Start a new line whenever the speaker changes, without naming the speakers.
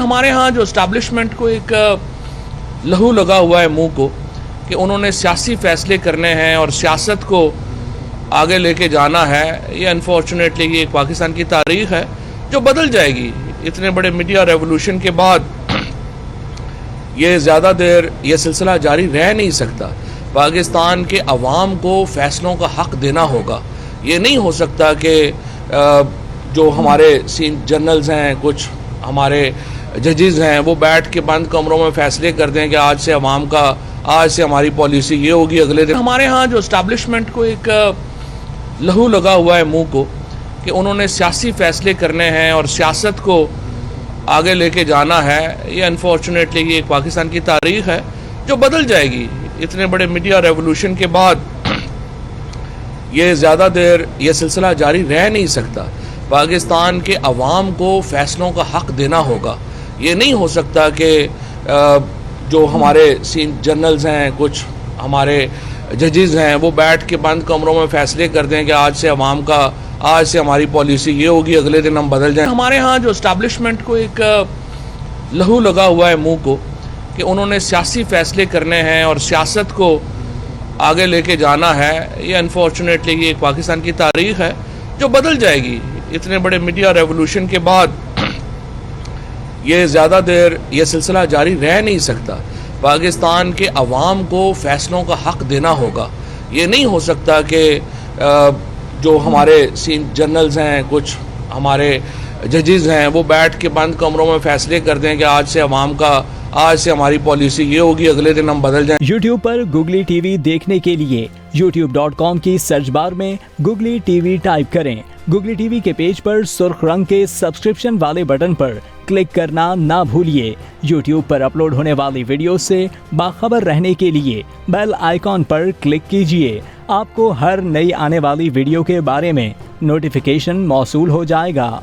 हमारे यहाँ जो इस्टेब्लिशमेंट को एक लहू लगा हुआ है मुंह को कि उन्होंने सियासी फैसले करने हैं और सियासत को आगे लेके जाना है। ये अनफॉर्चुनेटली ये एक पाकिस्तान की तारीख है जो बदल जाएगी। इतने बड़े मीडिया रेवोल्यूशन के बाद ये ज़्यादा देर ये सिलसिला जारी रह नहीं सकता। पाकिस्तान के अवाम को फैसलों का हक देना होगा। ये नहीं हो सकता कि जो हमारे जनरल्स हैं, कुछ हमारे जजेस हैं, वो बैठ के बंद कमरों में फैसले कर दें कि आज से हमारी पॉलिसी ये होगी, अगले दिन। हमारे यहाँ जो इस्टेब्लिशमेंट को एक लहू लगा हुआ है मुंह को कि उन्होंने सियासी फैसले करने हैं और सियासत को आगे लेके जाना है। ये अनफॉर्चुनेटली ये एक पाकिस्तान की तारीख है जो बदल जाएगी। इतने बड़े मीडिया रेवोल्यूशन के बाद ये ज़्यादा देर ये सिलसिला जारी रह नहीं सकता। पाकिस्तान के अवाम को फैसलों का हक देना होगा। ये नहीं हो सकता कि जो हमारे जनरल्स हैं, कुछ हमारे जजेस हैं, वो बैठ के बंद कमरों में फैसले कर दें कि आज से हमारी पॉलिसी ये होगी, अगले दिन हम बदल जाएं। हमारे यहाँ जो इस्टेब्लिशमेंट को एक लहू लगा हुआ है मुंह को कि उन्होंने सियासी फैसले करने हैं और सियासत को आगे लेके जाना है। ये अनफॉर्चुनेटली ये एक पाकिस्तान की तारीख है जो बदल जाएगी। इतने बड़े मीडिया रेवोल्यूशन के बाद ये ज़्यादा देर ये सिलसिला जारी रह नहीं सकता। पाकिस्तान के अवाम को फैसलों का हक देना होगा। ये नहीं हो सकता कि जो हमारे जनरल्स हैं, कुछ हमारे जजेस हैं, वो बैठ के बंद कमरों में फैसले कर दें कि आज से हमारी पॉलिसी ये होगी, अगले दिन हम बदल जाएं।
YouTube पर Googly TV देखने के लिए youtube.com की सर्च बार में Googly TV टाइप करें। Googly TV के पेज पर सुर्ख रंग के सब्सक्रिप्शन वाले बटन पर क्लिक करना ना भूलिए। YouTube पर अपलोड होने वाली वीडियो से बाखबर रहने के लिए बेल आइकॉन पर क्लिक कीजिए। आपको हर नई आने वाली वीडियो के बारे में नोटिफिकेशन मौसूल हो जाएगा।